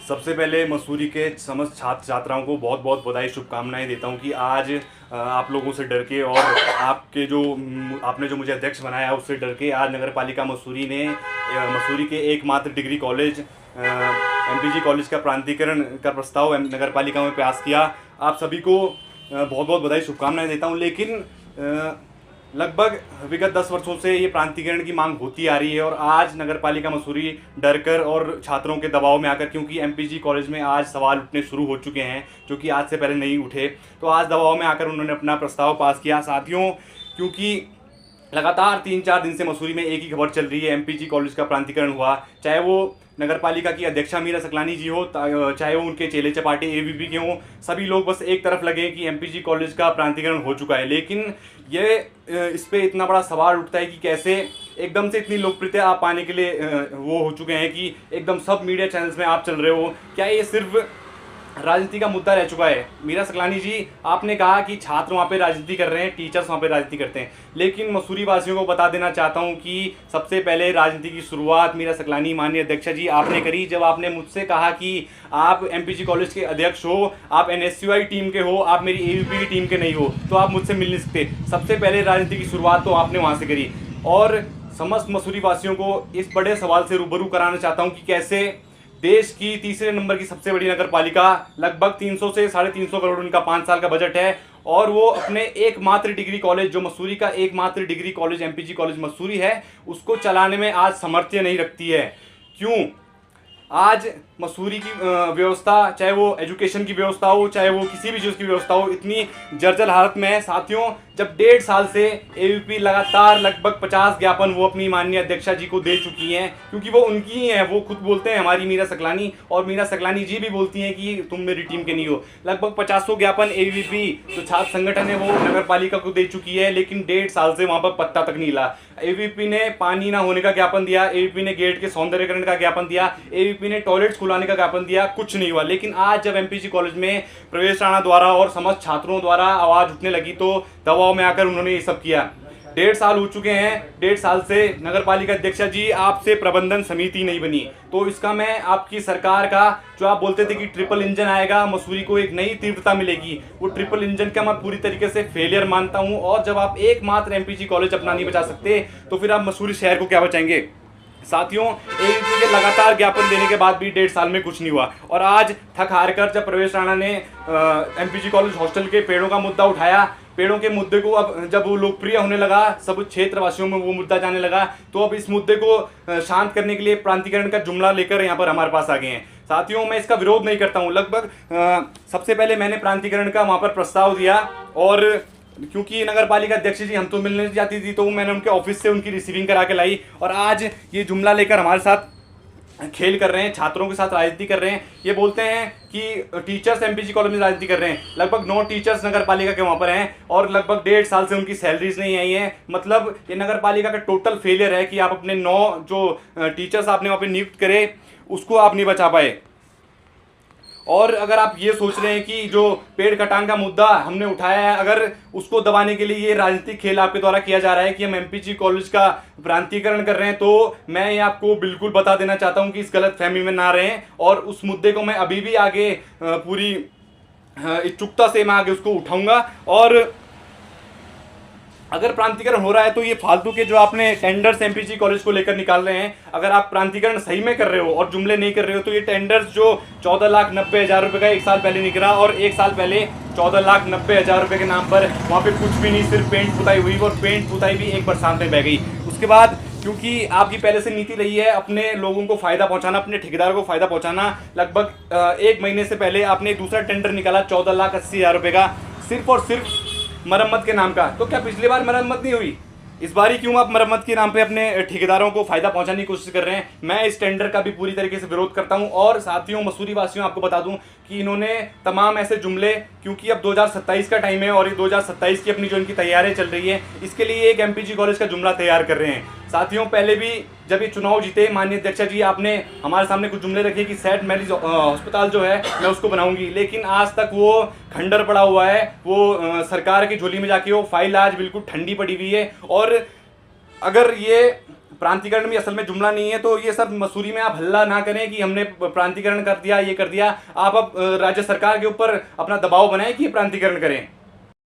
सबसे पहले मसूरी के समस्त छात्र छात्राओं को बहुत बहुत बधाई शुभकामनाएं देता हूं कि आज आप लोगों से डर के और आपने जो मुझे अध्यक्ष बनाया उससे डर के आज नगर पालिका मसूरी ने मसूरी के एकमात्र डिग्री कॉलेज एमपीजी कॉलेज का प्रांतीकरण का प्रस्ताव नगर पालिका में पास किया। आप सभी को बहुत बहुत बधाई शुभकामनाएं देता हूं। लेकिन लगभग विगत 10 वर्षों से ये प्रांतीकरण की मांग होती आ रही है और आज नगर पालिका मसूरी डरकर और छात्रों के दबाव में आकर, क्योंकि एमपीजी कॉलेज में आज सवाल उठने शुरू हो चुके हैं जो कि आज से पहले नहीं उठे, तो आज दबाव में आकर उन्होंने अपना प्रस्ताव पास किया। साथियों, क्योंकि लगातार 3-4 दिन से मसूरी में एक ही खबर चल रही है, एमपीजी कॉलेज का प्रांतीकरण हुआ, चाहे वो नगर पालिका की अध्यक्षा मीरा सकलानी जी हो, चाहे वो उनके चेले चपाटे एबीपी के हों, सभी लोग बस एक तरफ लगे कि एमपीजी कॉलेज का प्रांतीकरण हो चुका है। लेकिन ये इस पे इतना बड़ा सवाल उठता है कि कैसे एकदम से इतनी लोकप्रियता आप पाने के लिए वो हो चुके हैं कि एकदम सब मीडिया चैनल्स में आप चल रहे हो। क्या ये सिर्फ राजनीति का मुद्दा रह चुका है? मीरा सकलानी जी, आपने कहा कि छात्र वहाँ पे राजनीति कर रहे हैं, टीचर्स वहाँ पे राजनीति करते हैं, लेकिन मसूरी वासियों को बता देना चाहता हूँ कि सबसे पहले राजनीति की शुरुआत मीरा सकलानी माननीय अध्यक्षा जी आपने करी, जब आपने मुझसे कहा कि आप एमपीजी कॉलेज के अध्यक्ष हो, आप एनएसयूआई टीम के हो, आप मेरी एबीपी की टीम के नहीं हो, तो आप मुझसे मिल नहीं सकते। सबसे पहले राजनीति की शुरुआत तो आपने वहाँ से करी। और समस्त मसूरी वासियों को इस बड़े सवाल से रूबरू कराना चाहता हूँ कि कैसे देश की तीसरे नंबर की सबसे बड़ी नगर पालिका, लगभग 300 से 350 करोड़ उनका 5 साल का बजट है, और वो अपने एकमात्र डिग्री कॉलेज, जो मसूरी का एकमात्र degree college MPG college Mussoorie है, उसको चलाने में आज सामर्थ्य नहीं रखती है। क्यों? आज मसूरी की व्यवस्था, चाहे वो एजुकेशन की व्यवस्था हो, चाहे वो किसी भी चीज़ की व्यवस्था हो, इतनी जर्जर हालत में है। साथियों, जब 1.5 साल से एबीपी लगातार लगभग 50 ज्ञापन वो अपनी माननीय अध्यक्षा जी को दे चुकी हैं, क्योंकि वो उनकी ही हैं, वो खुद बोलते हैं हमारी मीरा सकलानी, और मीरा सकलानी जी भी बोलती हैं कि तुम मेरी टीम के नहीं हो। लगभग 50 ज्ञापन एबीपी जो छात्र संगठन है वो नगर पालिका को दे चुकी है, लेकिन 1.5 साल से वहाँ पर पत्ता तक नहीं हिला। एबीपी ने पानी ना होने का ज्ञापन दिया, एबीपी ने गेट के सौंदर्यकरण का ज्ञापन दिया, एबीपी ने टॉयलेट्स खुलाने का ज्ञापन दिया, कुछ नहीं हुआ। लेकिन आज जब एमपीजी कॉलेज में प्रवेश राणा द्वारा और समस्त छात्रों द्वारा आवाज उठने लगी तो दबाव में आकर उन्होंने ये सब किया। 1.5 साल हो चुके हैं, 1.5 साल से नगर पालिका अध्यक्षा जी आपसे प्रबंधन समिति नहीं बनी, तो इसका मैं आपकी सरकार का, जो आप बोलते थे कि ट्रिपल इंजन आएगा, मसूरी को एक नई तीव्रता मिलेगी, वो ट्रिपल इंजन का मैं पूरी तरीके से फेलियर मानता हूं। और जब आप एकमात्र एमपीजी कॉलेज अपना नहीं बचा सकते तो फिर आप मसूरी शहर को क्या बचाएंगे? साथियों, एबीपी के लगातार ज्ञापन देने के बाद भी 1.5 साल में कुछ नहीं हुआ, और आज थक हार कर जब प्रवेश राणा ने एमपीजी कॉलेज हॉस्टल के पेड़ों का मुद्दा उठाया, पेड़ों के मुद्दे को अब जब वो लोकप्रिय होने लगा, सब क्षेत्रवासियों में वो मुद्दा जाने लगा, तो अब इस मुद्दे को शांत करने के लिए प्रांतीकरण का जुमला लेकर यहाँ पर हमारे पास आ गए हैं। साथियों, मैं इसका विरोध नहीं करता हूँ। लगभग सबसे पहले मैंने प्रांतीकरण का वहाँ पर प्रस्ताव दिया, और क्योंकि नगर पालिका अध्यक्ष जी हम तो मिलने जाती थी, तो मैंने उनके ऑफिस से उनकी रिसीविंग करा के लाई, और आज ये जुमला लेकर हमारे साथ खेल कर रहे हैं, छात्रों के साथ राजनीति कर रहे हैं। ये बोलते हैं कि टीचर्स एमपीजी कॉलेज में राजनीति कर रहे हैं। लगभग 9 टीचर्स नगर पालिका के वहाँ पर हैं, और लगभग 1.5 साल से उनकी सैलरीज नहीं आई हैं। मतलब ये नगर पालिका का टोटल फेलियर है कि आप अपने 9 जो टीचर्स आपने वहाँ पर नियुक्त करे उसको आप नहीं बचा पाए। और अगर आप ये सोच रहे हैं कि जो पेड़ कटान का मुद्दा हमने उठाया है, अगर उसको दबाने के लिए ये राजनीतिक खेल आपके द्वारा किया जा रहा है कि हम एमपीजी कॉलेज का प्रांतीकरण कर रहे हैं, तो मैं ये आपको बिल्कुल बता देना चाहता हूं कि इस गलत फहमी में ना रहें, और उस मुद्दे को मैं अभी भी आगे पूरी इच्छुकता से मैं आगे उसको उठाऊंगा। और अगर प्रांतीकरण हो रहा है तो ये फालतू के जो आपने टेंडर्स एमपीजी कॉलेज को लेकर निकाल रहे हैं, अगर आप प्रांतीकरण सही में कर रहे हो और जुमले नहीं कर रहे हो, तो ये टेंडर्स जो 14,90,000 रुपये का 1 साल पहले निकला, और 1 साल पहले 14,90,000 रुपये के नाम पर वहाँ पे कुछ भी नहीं, सिर्फ पेंट पुताई हुई, और पेंट पुताई भी एक बरसात में बह गई। उसके बाद क्योंकि आपकी पहले से नीति रही है अपने लोगों को फायदा पहुंचाना, अपने ठेकेदार को फायदा पहुंचाना, लगभग 1 महीने से पहले आपने दूसरा टेंडर निकाला 14,80,000 रुपये का, सिर्फ और सिर्फ मरम्मत के नाम का। तो क्या पिछली बार मरम्मत नहीं हुई? इस बार ही क्यों आप मरम्मत के नाम पे अपने ठेकेदारों को फायदा पहुंचाने की कोशिश कर रहे हैं? मैं इस टेंडर का भी पूरी तरीके से विरोध करता हूं। और साथियों, मसूरी वासियों, आपको बता दूं कि इन्होंने तमाम ऐसे जुमले, क्योंकि अब 2027 का टाइम है और ये 2027 की अपनी जो इनकी तैयारी चल रही है, इसके लिए एक एमपीजी कॉलेज का जुमला तैयार कर रहे हैं। साथियों, पहले भी जब ये चुनाव जीते, माननीय अध्यक्षा जी आपने हमारे सामने कुछ जुमले रखे कि सेंट मैरीज अस्पताल जो है मैं उसको बनाऊंगी, लेकिन आज तक वो खंडर पड़ा हुआ है, वो सरकार की झोली में जाके वो फाइल आज बिल्कुल ठंडी पड़ी हुई है। और अगर ये प्रांतीकरण भी असल में जुमला नहीं है। तो ये सब मसूरी में आप हल्ला ना करें कि हमने प्रांतीकरण कर दिया, ये कर दिया। आप अब राज्य सरकार के ऊपर अपना दबाव बनाएं कि ये प्रांतीकरण करें।